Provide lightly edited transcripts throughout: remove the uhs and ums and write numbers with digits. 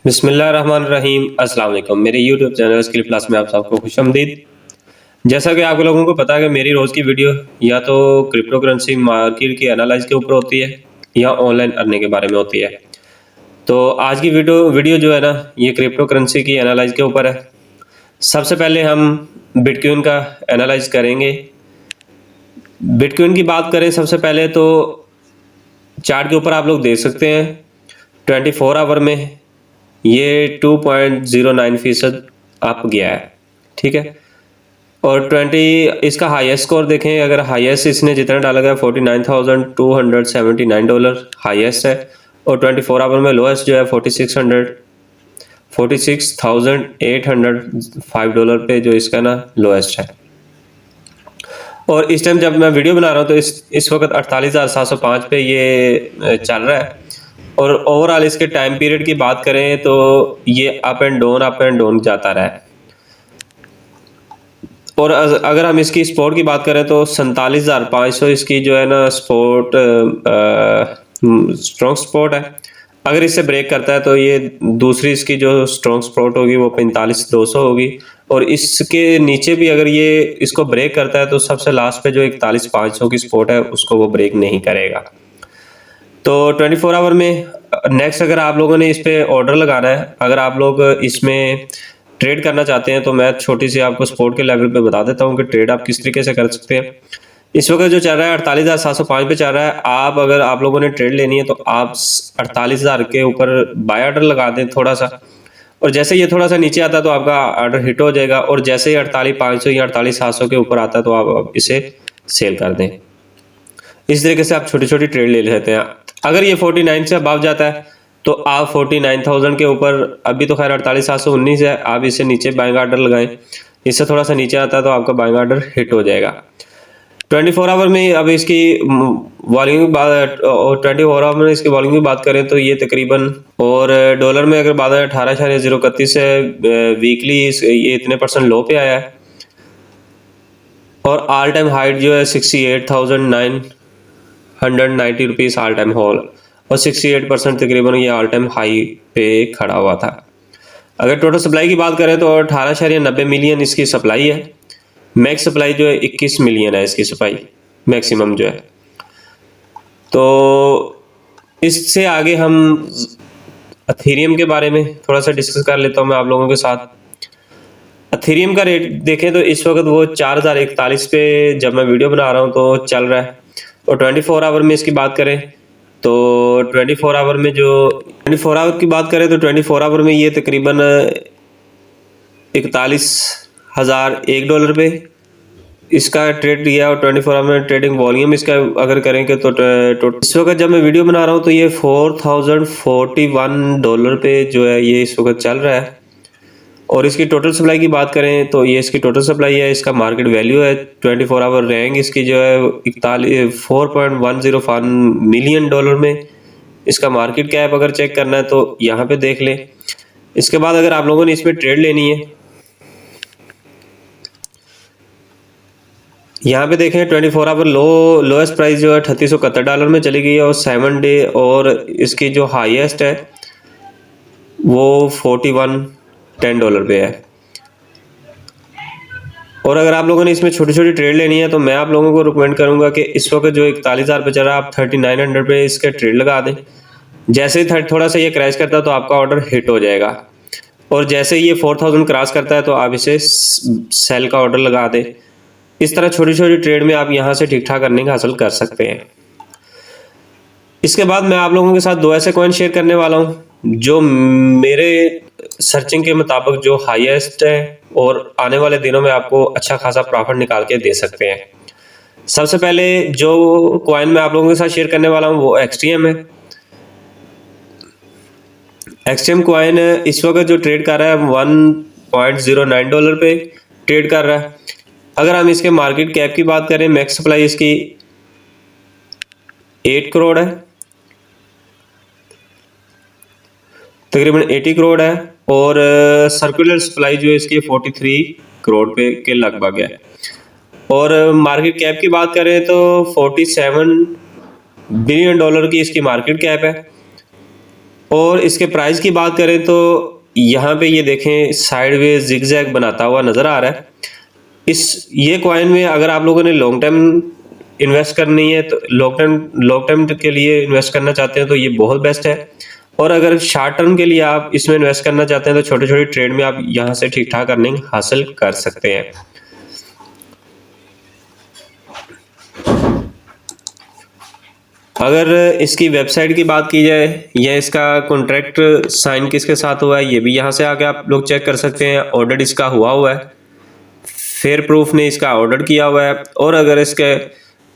बिस्मिल्लाहिर्रहमानिर्रहीम। अस्सलाम वालेकुम। मेरे यूट्यूब चैनल स्किल प्लस में आप सबको खुशामदीद। जैसा कि आप लोगों को पता है कि मेरी रोज़ की वीडियो या तो क्रिप्टो करेंसी मार्केट की एनालाइज के ऊपर होती है या ऑनलाइन अर्निंग के बारे में होती है। तो आज की वीडियो वीडियो जो है ना, ये क्रिप्टो करेंसी की एनालाइज के ऊपर है। सबसे पहले हम बिटकॉइन का एनालाइज करेंगे। बिटकॉइन की बात करें सबसे पहले तो चार्ट के ऊपर आप लोग देख सकते हैं 24 आवर में ये 2.09% अप गया है। ठीक है, और 20 इसका हाईएस्ट स्कोर देखें, अगर हाईएस्ट इसने जितना डाला गया $49,279 हाईएस्ट है, और 24 आवर में लोएस्ट जो है $46,805 पे जो इसका ना लोएस्ट है। और इस टाइम जब मैं वीडियो बना रहा हूँ तो इस वक्त 48,705 पे ये चल रहा है। और ओवरऑल इसके टाइम पीरियड की बात करें तो ये अप एंड डाउन जाता रहा है। और अगर हम इसकी सपोर्ट की बात करें तो 47,500 इसकी जो है ना स्ट्रॉन्ग सपोर्ट है। अगर इससे ब्रेक करता है तो ये दूसरी इसकी जो स्ट्रॉन्ग सपोर्ट होगी वो 45,200 होगी। और इसके नीचे भी अगर ये इसको ब्रेक करता है तो सबसे लास्ट पे जो 41,500 की सपोर्ट है उसको वो ब्रेक नहीं करेगा। तो 24 आवर में नेक्स्ट अगर आप लोगों ने इस पे ऑर्डर लगाना है, अगर आप लोग इसमें ट्रेड करना चाहते हैं तो मैं छोटी सी आपको सपोर्ट के लेवल पे बता देता हूँ कि ट्रेड आप किस तरीके से कर सकते हैं। इस वक्त जो चल रहा है 48,705 पे चल रहा है। अगर आप लोगों ने ट्रेड लेनी है तो आप 48,000 के ऊपर बाय ऑर्डर लगा दें थोड़ा सा, और जैसे ये थोड़ा सा नीचे आता है तो आपका ऑर्डर हिट हो जाएगा, और जैसे ही 48,500 या 48,700 के ऊपर आता है तो आप इसे सेल कर दें। इस तरीके से आप छोटी छोटी ट्रेड ले लेते हैं। अगर ये 49 से अबव जाता है तो आप 49,000 के ऊपर, अभी तो खैर 48,719 है, आप इससे नीचे बाइंग ऑर्डर लगाएं। इससे थोड़ा सा नीचे आता है तो आपका बाइंग ऑर्डर हिट हो जाएगा। 24 आवर में अब इसकी वॉल्यूम की बात, और 24 आवर में इसकी वॉल्यूम की बात करें तो ये तकरीबन, और डॉलर में अगर बात है 18,031 है, वीकली ये इतने % लो पे आया है। और ऑल टाइम हाइट जो है 68,990 रुपीज़ ऑल टाइम होल, और 68% तकरीबन ये ऑल टाइम हाई पे खड़ा हुआ था। अगर टोटल सप्लाई की बात करें तो 18.90 मिलियन इसकी सप्लाई है। मैक्स सप्लाई जो है 21 मिलियन है इसकी सप्लाई मैक्सिमम जो है। तो इससे आगे हम अथेरियम के बारे में थोड़ा सा डिस्कस कर लेता हूँ मैं आप लोगों के साथ। अथेरियम का रेट देखें तो इस वक्त वो 4,041 पे जब मैं वीडियो बना रहा हूँ तो चल रहा है। और 24 आवर में इसकी बात करें तो 24 आवर में जो 24 आवर की बात करें तो 24 आवर में ये तकरीबन $41,001 पे इसका ट्रेड दिया। और 24 आवर में ट्रेडिंग वॉल्यूम इसका अगर करेंगे तो इस वक्त जब मैं वीडियो बना रहा हूँ तो ये $4,041 पे जो है ये इस वक्त चल रहा है। और इसकी टोटल सप्लाई की बात करें तो ये इसकी टोटल सप्लाई है, इसका मार्केट वैल्यू है 24 आवर रैंक इसकी जो है 4.105 मिलियन डॉलर में। इसका मार्केट कैप अगर चेक करना है तो यहाँ पे देख लें। इसके बाद अगर आप लोगों ने इसमें ट्रेड लेनी है, यहाँ पे देखें 24 आवर लोएस्ट प्राइस जो है $3871 में चली गई है, और 7 डे और इसकी जो हाईएस्ट है वो $4110 पे है। और अगर आप लोगों ने इसमें छोटी छोटी ट्रेड लेनी है तो मैं आप लोगों को रिकमेंड करूंगा कि इस वक्त जो 41,000 पे चल रहा है आप 3900 पे इसके ट्रेड लगा दें। जैसे ही थोड़ा सा ये क्रैश करता है तो आपका ऑर्डर हिट हो जाएगा, और जैसे ही ये 4,000 क्रॉस करता है तो आप इसे सेल का ऑर्डर लगा दें। इस तरह छोटी छोटी ट्रेड में आप यहाँ से ठीक ठाक अर्निंग हासिल कर सकते हैं। इसके बाद मैं आप लोगों के साथ 2 ऐसे कॉइन शेयर करने वाला हूँ जो मेरे सर्चिंग के मुताबिक जो हाईएस्ट है और आने वाले दिनों में आपको अच्छा खासा प्रॉफिट निकाल के दे सकते हैं। सबसे पहले जो कॉइन मैं आप लोगों के साथ शेयर करने वाला हूँ वो एक्सटीएम है। एक्सटीएम कॉइन इस वक्त जो ट्रेड कर रहा है $1.09 पे ट्रेड कर रहा है। अगर हम इसके मार्केट कैप की बात करें, मैक्स सप्लाई इसकी 8 करोड़ है, तकरीबन 80 करोड़ है, और सर्कुलर सप्लाई जो है इसकी 43 करोड़ पे के लगभग है। और मार्केट कैप की बात करें तो $47 बिलियन की इसकी मार्केट कैप है। और इसके प्राइस की बात करें तो यहाँ पे ये देखें साइडवेज जिगजैग बनाता हुआ नज़र आ रहा है। ये कॉइन में अगर आप लोगों ने लॉन्ग टर्म इन्वेस्ट करनी है तो लॉन्ग टर्म के लिए इन्वेस्ट करना चाहते हैं तो ये बहुत बेस्ट है। और अगर शॉर्ट टर्म के लिए आप इसमें इन्वेस्ट करना चाहते हैं तो छोटे छोटे ट्रेड में आप यहाँ से ठीक ठाक अर्निंग हासिल कर सकते हैं। अगर इसकी वेबसाइट की बात की जाए या इसका कॉन्ट्रैक्ट साइन किसके साथ हुआ है ये भी यहाँ से आके आप लोग चेक कर सकते हैं। ऑर्डर इसका हुआ है, फेयर प्रूफ ने इसका ऑर्डर किया हुआ है। और अगर इसके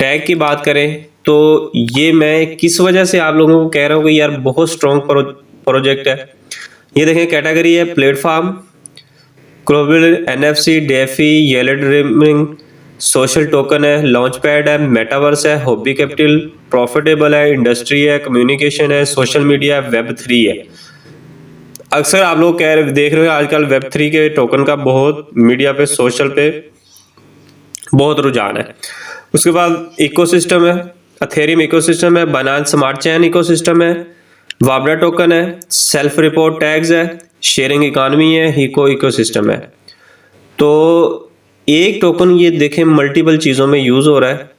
टैग की बात करें तो ये मैं किस वजह से आप लोगों को कह रहा हूँ कि यार बहुत स्ट्रॉन्ग प्रोजेक्ट है। ये देखें कैटेगरी है platform, global NFC, DeFi, yellow dreaming, social token है, लॉन्च पैड है, मेटावर्स है, हॉबी कैपिटल, प्रॉफिटेबल है, इंडस्ट्री है, कम्युनिकेशन है, सोशल मीडिया है, वेब3 है। अक्सर आप लोग देख रहे हो आजकल वेब3 के टोकन का बहुत मीडिया पे सोशल पे बहुत रुझान है। उसके बाद इकोसिस्टम है, अथेरियम इकोसिस्टम है, बाइनेंस स्मार्ट चेन इकोसिस्टम है, वाबरा टोकन है, सेल्फ रिपोर्ट टैग्स है, शेयरिंग इकोनॉमी है, हिको इकोसिस्टम है। तो एक टोकन ये देखें मल्टीपल चीज़ों में यूज़ हो रहा है,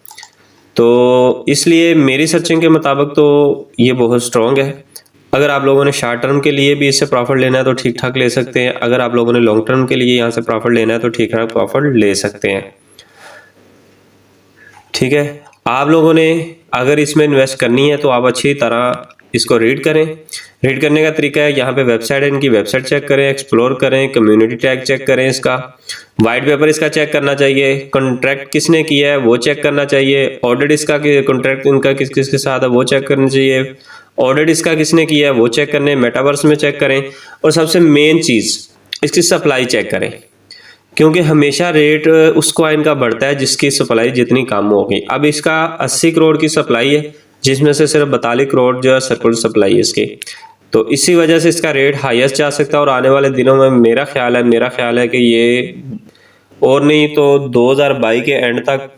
तो इसलिए मेरी सर्चिंग के मुताबिक तो ये बहुत स्ट्रॉन्ग है। अगर आप लोगों ने शॉर्ट टर्म के लिए भी इससे प्रॉफिट लेना है तो ठीक ठाक ले सकते हैं। अगर आप लोगों ने लॉन्ग टर्म के लिए यहाँ से प्रॉफिट लेना है तो ठीक ठाक प्रॉफिट ले सकते हैं। ठीक है, आप लोगों ने अगर इसमें इन्वेस्ट करनी है तो आप अच्छी तरह इसको रीड करें। रीड करने का तरीका है, यहाँ पे वेबसाइट है, इनकी वेबसाइट चेक करें, एक्सप्लोर करें, कम्युनिटी टैग चेक करें, इसका वाइट पेपर इसका चेक करना चाहिए, कॉन्ट्रैक्ट किसने किया है वो चेक करना चाहिए, ऑडिट इसका कॉन्ट्रैक्ट इनका किस किस के साथ है वो चेक करना चाहिए, ऑडिट इसका किसने किया है वो चेक करने, मेटावर्स में चेक करें। और सबसे मेन चीज़ इसकी सप्लाई चेक करें, क्योंकि हमेशा रेट उस कॉइन का बढ़ता है जिसकी सप्लाई जितनी कम होगी। अब इसका 80 करोड़ की सप्लाई है, जिसमें से सिर्फ 42 करोड़ जो है सर्कुलर सप्लाई है इसकी, तो इसी वजह से इसका रेट हाईएस्ट जा सकता है। और आने वाले दिनों में मेरा ख्याल है कि ये और नहीं तो 2022 के एंड तक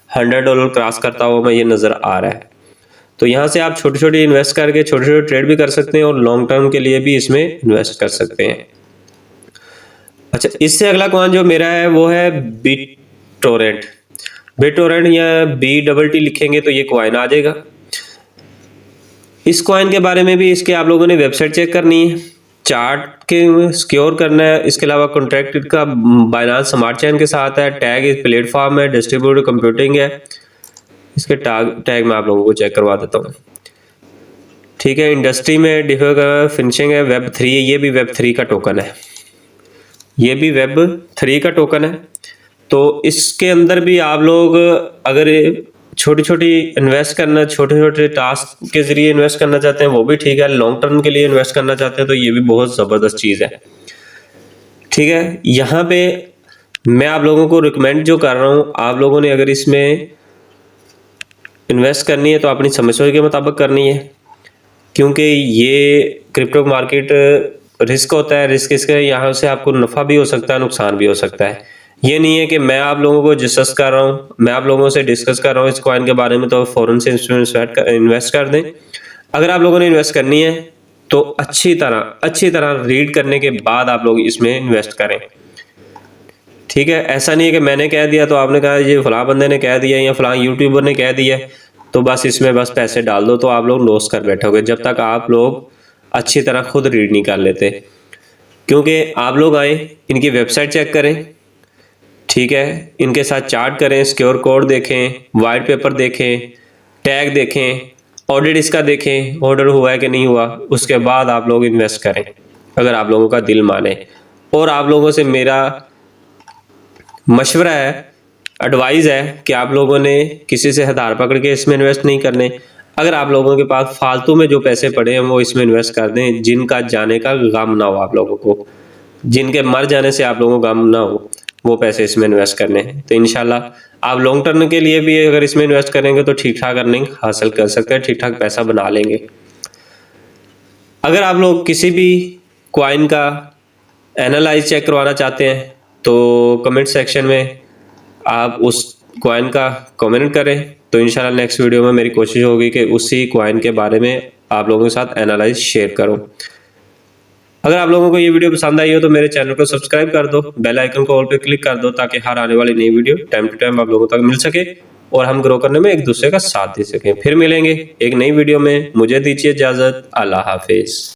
$100 क्रॉस करता हुआ मैं ये नज़र आ रहा है। तो यहाँ से आप छोटे छोटे इन्वेस्ट करके छोटे छोटे ट्रेड भी कर सकते हैं और लॉन्ग टर्म के लिए भी इसमें इन्वेस्ट कर सकते हैं। अच्छा, इससे अगला कॉइन जो मेरा है वो है बिटटोरेंट। बिटटोरेंट या BTT लिखेंगे तो ये कॉइन आ जाएगा। इस कॉइन के बारे में भी इसके आप लोगों ने वेबसाइट चेक करनी है, चार्ट के सिक्योर करना है। इसके अलावा कॉन्ट्रैक्ट का बाइनेंस स्मार्ट चेन के साथ है, टैग प्लेटफॉर्म है, डिस्ट्रीब्यूटेड कंप्यूटिंग है। इसके टैग मैं आप लोगों को चेक करवा देता हूँ। ठीक है, इंडस्ट्री में डिफर फिनिशिंग है, वेब3, ये भी वेब3 का टोकन है, ये भी वेब3 का टोकन है। तो इसके अंदर भी आप लोग अगर छोटी छोटी इन्वेस्ट करना, छोटे छोटे टास्क के जरिए इन्वेस्ट करना चाहते हैं वो भी ठीक है। लॉन्ग टर्म के लिए इन्वेस्ट करना चाहते हैं तो ये भी बहुत ज़बरदस्त चीज़ है। ठीक है, यहाँ पे मैं आप लोगों को रिकमेंड जो कर रहा हूँ, आप लोगों ने अगर इसमें इन्वेस्ट करनी है तो अपनी समझ के मुताबिक करनी है, क्योंकि ये क्रिप्टो मार्केट रिस्क होता है। रिस्क इसका यहाँ से आपको नफ़ा भी हो सकता है, नुकसान भी हो सकता है। ये नहीं है कि मैं आप लोगों को डिस्कस कर रहा हूँ, मैं आप लोगों से डिस्कस कर रहा हूँ इस कॉइन के बारे में तो फ़ौरन से इन्वेस्ट कर दें। अगर आप लोगों ने इन्वेस्ट करनी है तो अच्छी तरह रीड करने के बाद आप लोग इसमें इन्वेस्ट करें। ठीक है, ऐसा नहीं है कि मैंने कह दिया तो आपने कहा ये फलां बंदे ने कह दिया या फलां यूट्यूबर ने कह दिया तो बस इसमें बस पैसे डाल दो, तो आप लोग लॉस कर बैठोगे जब तक आप लोग अच्छी तरह खुद रीड नहीं कर लेते। क्योंकि आप लोग आए, इनकी वेबसाइट चेक करें, ठीक है, इनके साथ चार्ट करें, सिक्योर कोड देखें, वाइट पेपर देखें, टैग देखें, ऑडिट इसका देखें, ऑर्डर हुआ है कि नहीं हुआ, उसके बाद आप लोग इन्वेस्ट करें अगर आप लोगों का दिल माने। और आप लोगों से मेरा मशवरा है, एडवाइस है कि आप लोगों ने किसी से हथियार पकड़ के इसमें इन्वेस्ट नहीं करने। अगर आप लोगों के पास फालतू में जो पैसे पड़े हैं वो इसमें इन्वेस्ट कर दें, जिनका जाने का गम ना हो आप लोगों को, जिनके मर जाने से आप लोगों को गम ना हो, वो पैसे इसमें इन्वेस्ट करने हैं। तो इंशाल्लाह आप लॉन्ग टर्म के लिए भी अगर इसमें इन्वेस्ट करेंगे तो ठीक ठाक अर्निंग हासिल कर सकते हैं, ठीक ठाक पैसा बना लेंगे। अगर आप लोग किसी भी कॉइन का एनालाइज चेक करवाना चाहते हैं तो कमेंट सेक्शन में आप उस कॉइन का कमेंट करें, तो इंशाल्लाह नेक्स्ट वीडियो में मेरी कोशिश होगी कि उसी कॉइन के बारे में आप लोगों के साथ एनालाइज शेयर करूं। अगर आप लोगों को ये वीडियो पसंद आई हो तो मेरे चैनल को सब्सक्राइब कर दो, बेल आइकन को ऑल पे क्लिक कर दो ताकि हर आने वाली नई वीडियो टाइम टू टाइम आप लोगों तक मिल सके और हम ग्रो करने में एक दूसरे का साथ दे सकें। फिर मिलेंगे एक नई वीडियो में, मुझे दीजिए इजाजत। अल्लाह हाफिज।